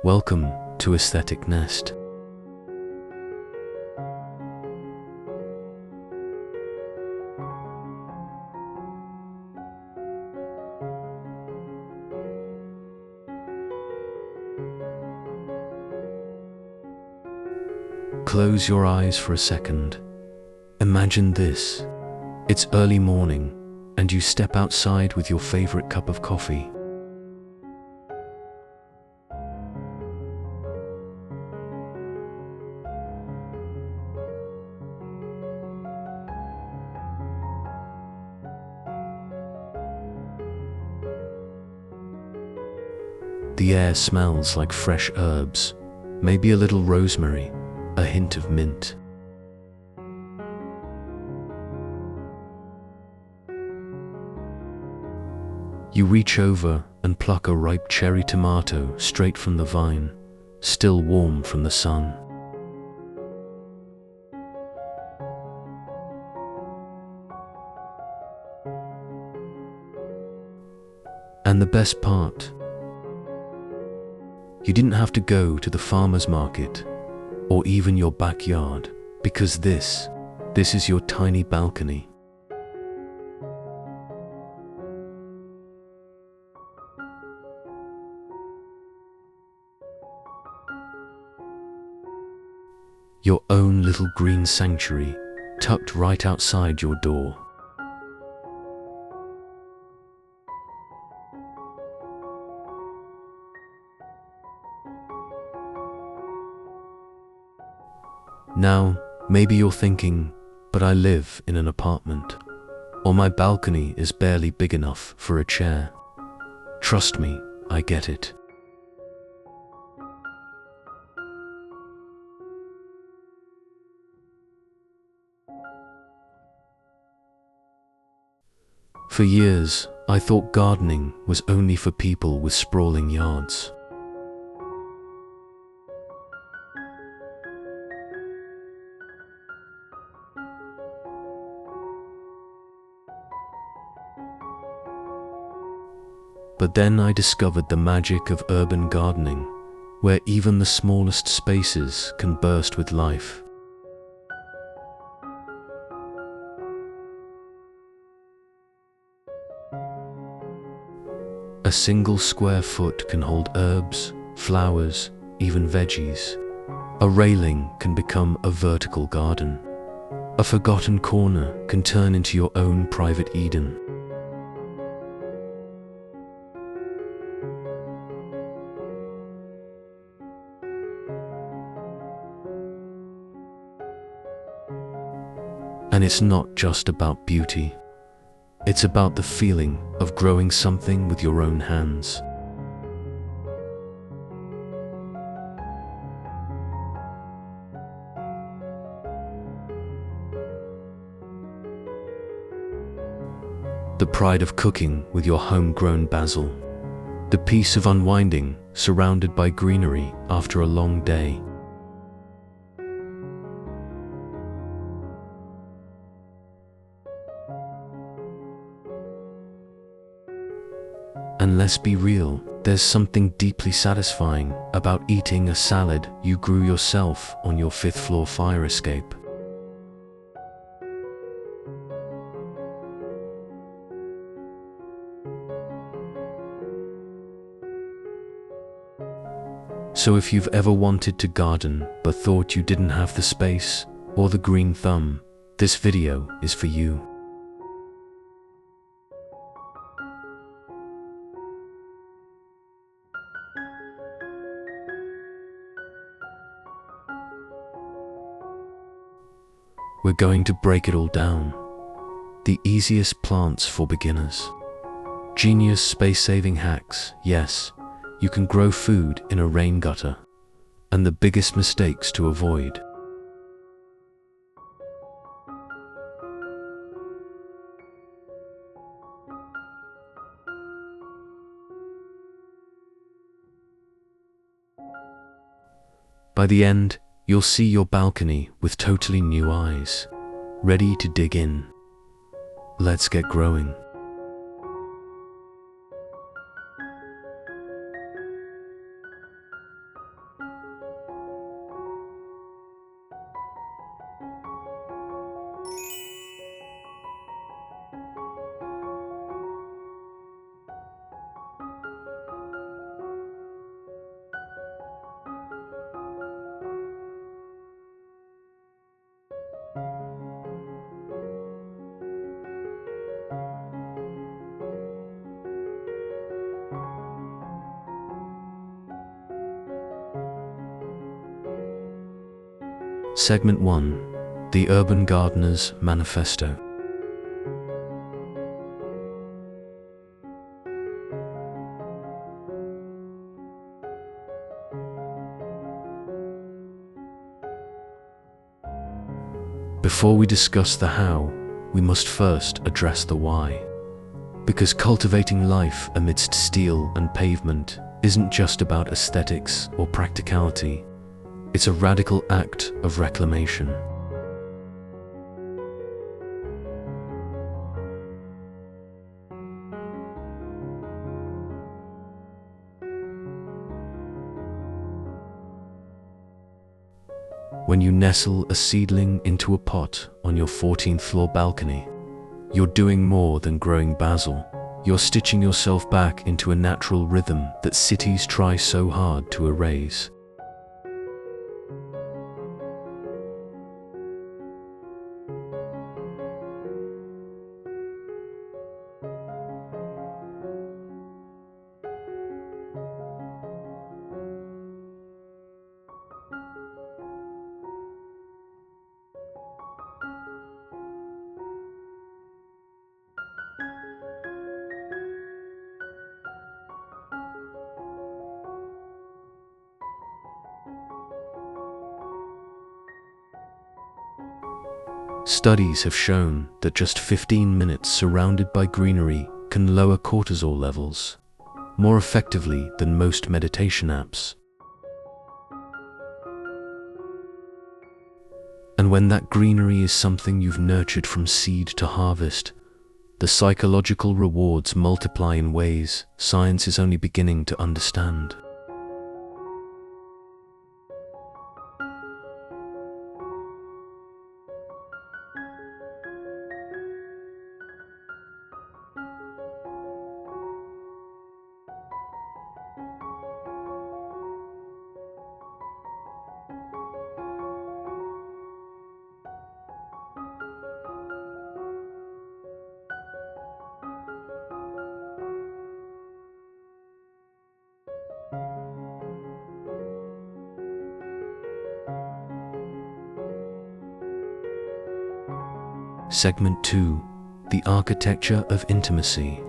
Welcome to Aesthetic Nest. Close your eyes for a second. Imagine this. It's early morning, and you step outside with your favorite cup of coffee. The air smells like fresh herbs, maybe a little rosemary, a hint of mint. You reach over and pluck a ripe cherry tomato straight from the vine, still warm from the sun. And the best part, you didn't have to go to the farmer's market or even your backyard, because this is your tiny balcony. Your own little green sanctuary, tucked right outside your door. Now, maybe you're thinking, but I live in an apartment, or my balcony is barely big enough for a chair. Trust me, I get it. For years, I thought gardening was only for people with sprawling yards. But then I discovered the magic of urban gardening, where even the smallest spaces can burst with life. A single square foot can hold herbs, flowers, even veggies. A railing can become a vertical garden. A forgotten corner can turn into your own private Eden. And it's not just about beauty. It's about the feeling of growing something with your own hands. The pride of cooking with your homegrown basil. The peace of unwinding surrounded by greenery after a long day. And let's be real, there's something deeply satisfying about eating a salad you grew yourself on your 5th floor fire escape. So if you've ever wanted to garden but thought you didn't have the space or the green thumb, this video is for you. We're going to break it all down. The easiest plants for beginners. Genius space-saving hacks, yes, you can grow food in a rain gutter. And the biggest mistakes to avoid. By the end, you'll see your balcony with totally new eyes, ready to dig in. Let's get growing. Segment 1. The Urban Gardener's Manifesto. Before we discuss the how, we must first address the why. Because cultivating life amidst steel and pavement isn't just about aesthetics or practicality, it's a radical act of reclamation. When you nestle a seedling into a pot on your 14th floor balcony, you're doing more than growing basil. You're stitching yourself back into a natural rhythm that cities try so hard to erase. Studies have shown that just 15 minutes surrounded by greenery can lower cortisol levels more effectively than most meditation apps. And when that greenery is something you've nurtured from seed to harvest, the psychological rewards multiply in ways science is only beginning to understand. Segment 2. The Architecture of Intimacy.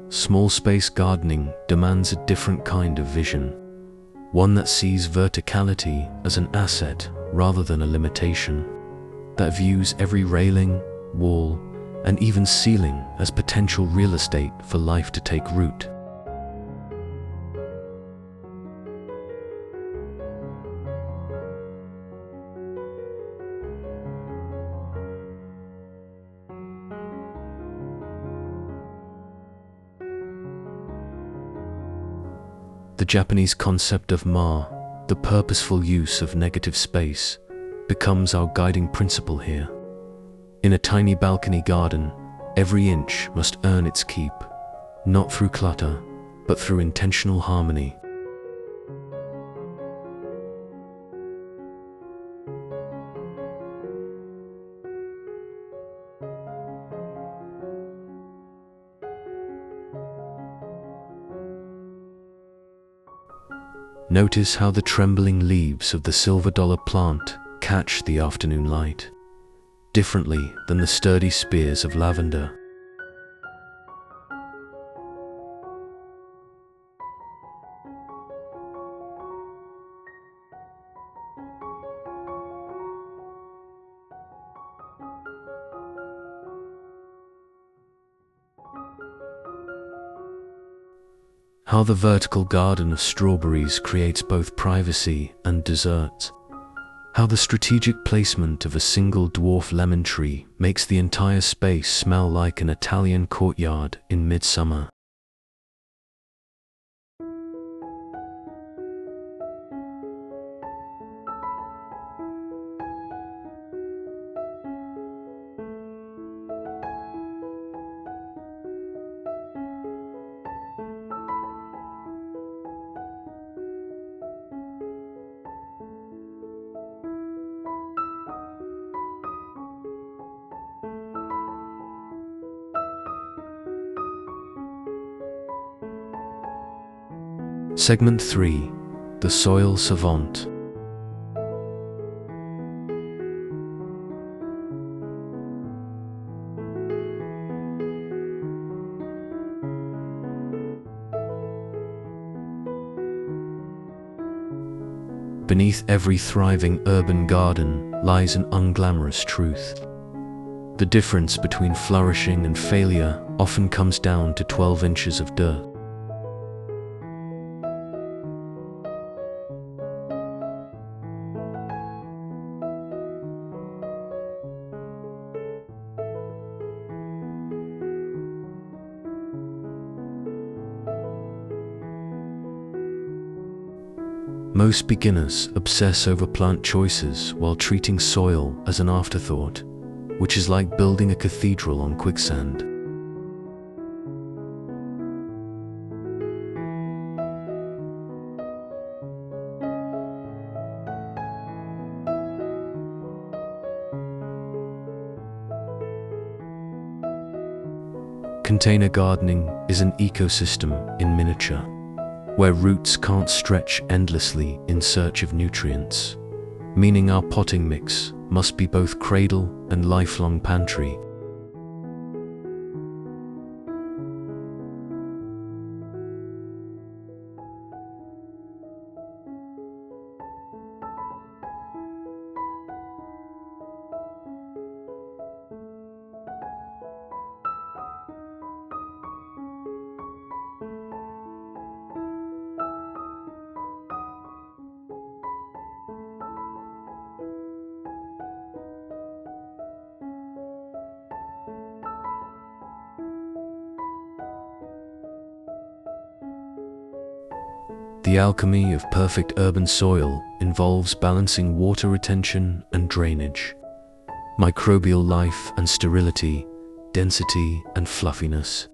Small space gardening demands a different kind of vision, one that sees verticality as an asset rather than a limitation, that views every railing, wall, and even ceiling as potential real estate for life to take root. The Japanese concept of ma, the purposeful use of negative space, becomes our guiding principle here. In a tiny balcony garden, every inch must earn its keep, not through clutter, but through intentional harmony. Notice how the trembling leaves of the silver dollar plant catch the afternoon light, differently than the sturdy spears of lavender. How the vertical garden of strawberries creates both privacy and dessert. How the strategic placement of a single dwarf lemon tree makes the entire space smell like an Italian courtyard in midsummer. Segment 3. The Soil Savant. Beneath every thriving urban garden lies an unglamorous truth. The difference between flourishing and failure often comes down to 12 inches of dirt. Most beginners obsess over plant choices while treating soil as an afterthought, which is like building a cathedral on quicksand. Container gardening is an ecosystem in miniature, where roots can't stretch endlessly in search of nutrients, meaning our potting mix must be both cradle and lifelong pantry. The alchemy of perfect urban soil involves balancing water retention and drainage, microbial life and sterility, density and fluffiness.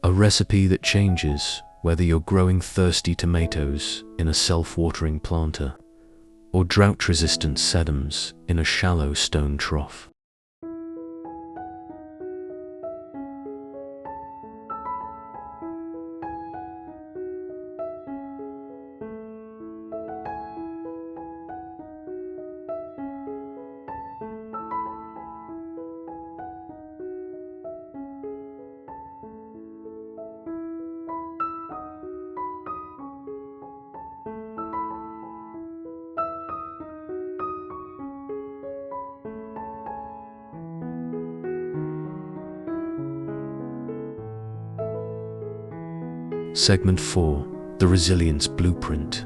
A recipe that changes whether you're growing thirsty tomatoes in a self-watering planter or drought-resistant sedums in a shallow stone trough. Segment 4. The Resilience Blueprint.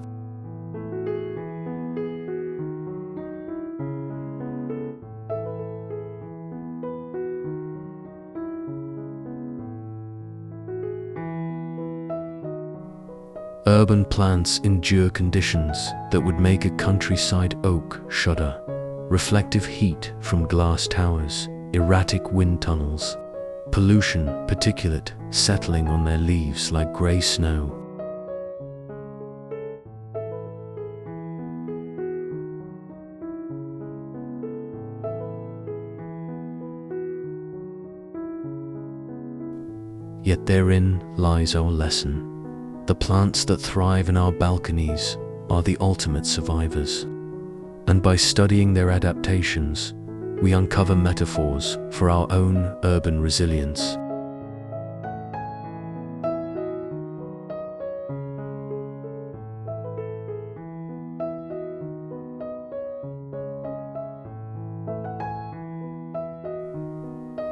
Urban plants endure conditions that would make a countryside oak shudder. Reflective heat from glass towers, erratic wind tunnels, pollution, particulate settling on their leaves like grey snow. Yet therein lies our lesson. The plants that thrive in our balconies are the ultimate survivors. And by studying their adaptations, we uncover metaphors for our own urban resilience.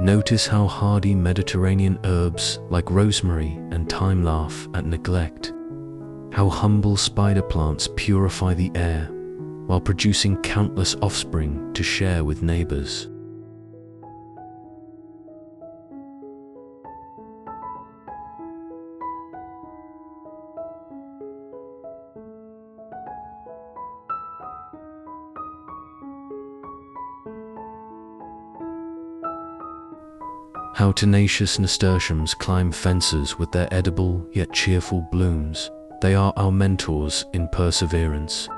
Notice how hardy Mediterranean herbs like rosemary and thyme laugh at neglect, how humble spider plants purify the air while producing countless offspring to share with neighbors. How tenacious nasturtiums climb fences with their edible yet cheerful blooms. They are our mentors in perseverance.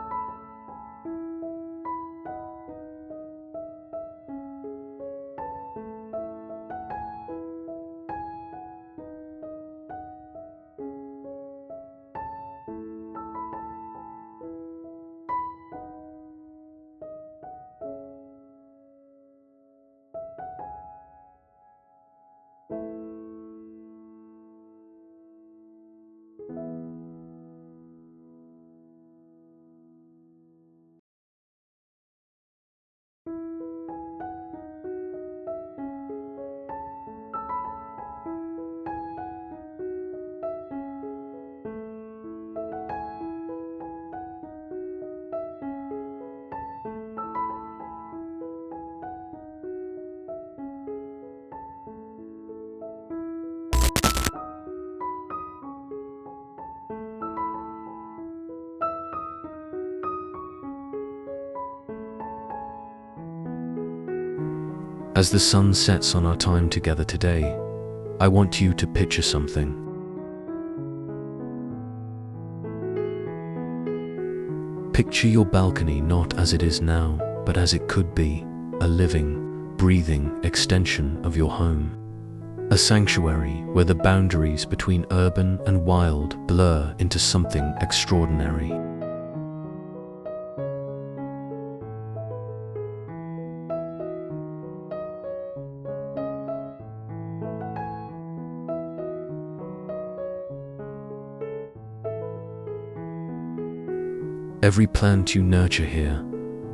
As the sun sets on our time together today, I want you to picture something. Picture your balcony not as it is now, but as it could be, a living, breathing extension of your home. A sanctuary where the boundaries between urban and wild blur into something extraordinary. Every plant you nurture here,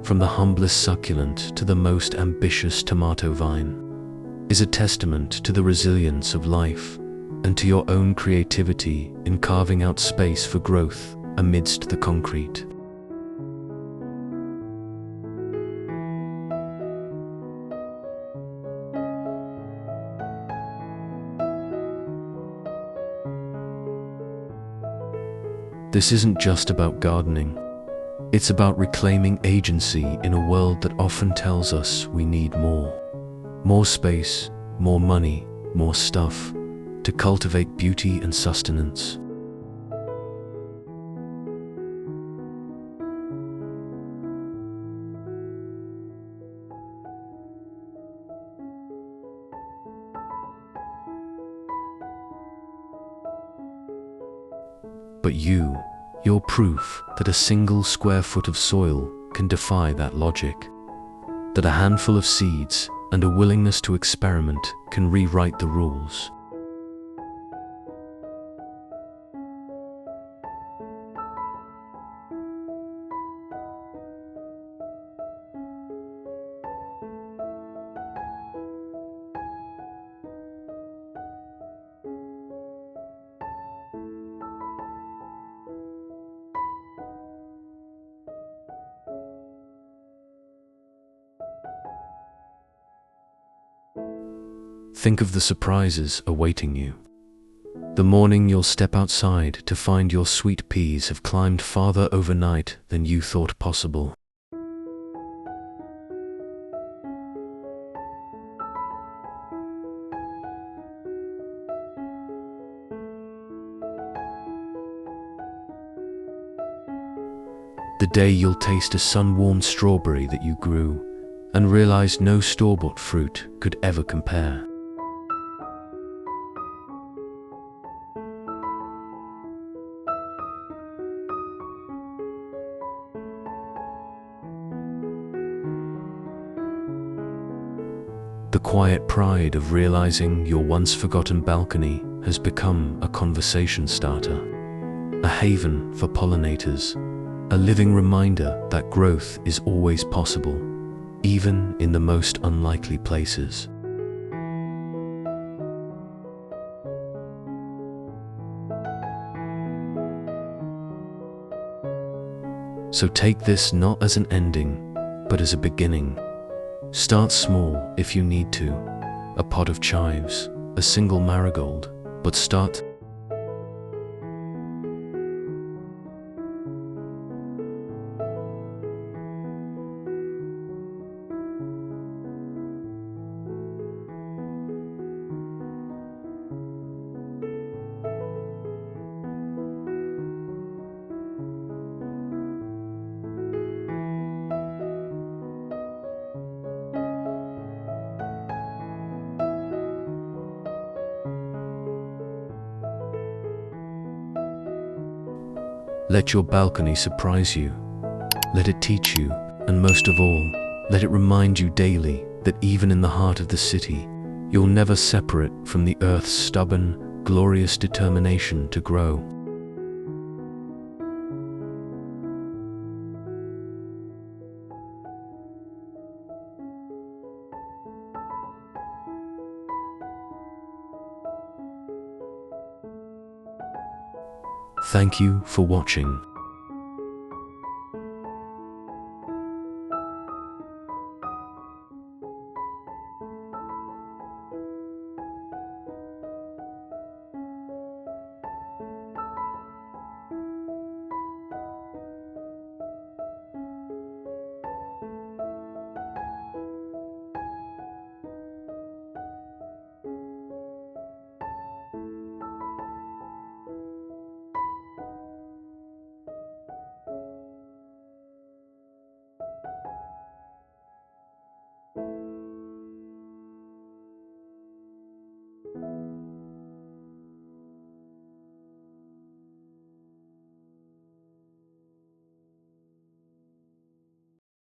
from the humblest succulent to the most ambitious tomato vine, is a testament to the resilience of life and to your own creativity in carving out space for growth amidst the concrete. This isn't just about gardening. It's about reclaiming agency in a world that often tells us we need more. More space, more money, more stuff, to cultivate beauty and sustenance. But you're proof that a single square foot of soil can defy that logic, that a handful of seeds and a willingness to experiment can rewrite the rules. Think of the surprises awaiting you. The morning you'll step outside to find your sweet peas have climbed farther overnight than you thought possible. The day you'll taste a sun-warmed strawberry that you grew and realize no store-bought fruit could ever compare. The quiet pride of realizing your once-forgotten balcony has become a conversation starter, a haven for pollinators, a living reminder that growth is always possible, even in the most unlikely places. So take this not as an ending, but as a beginning. Start small if you need to, a pot of chives, a single marigold, but start. Let your balcony surprise you. Let it teach you, and most of all, let it remind you daily that even in the heart of the city, you'll never separate from the earth's stubborn, glorious determination to grow. Thank you for watching.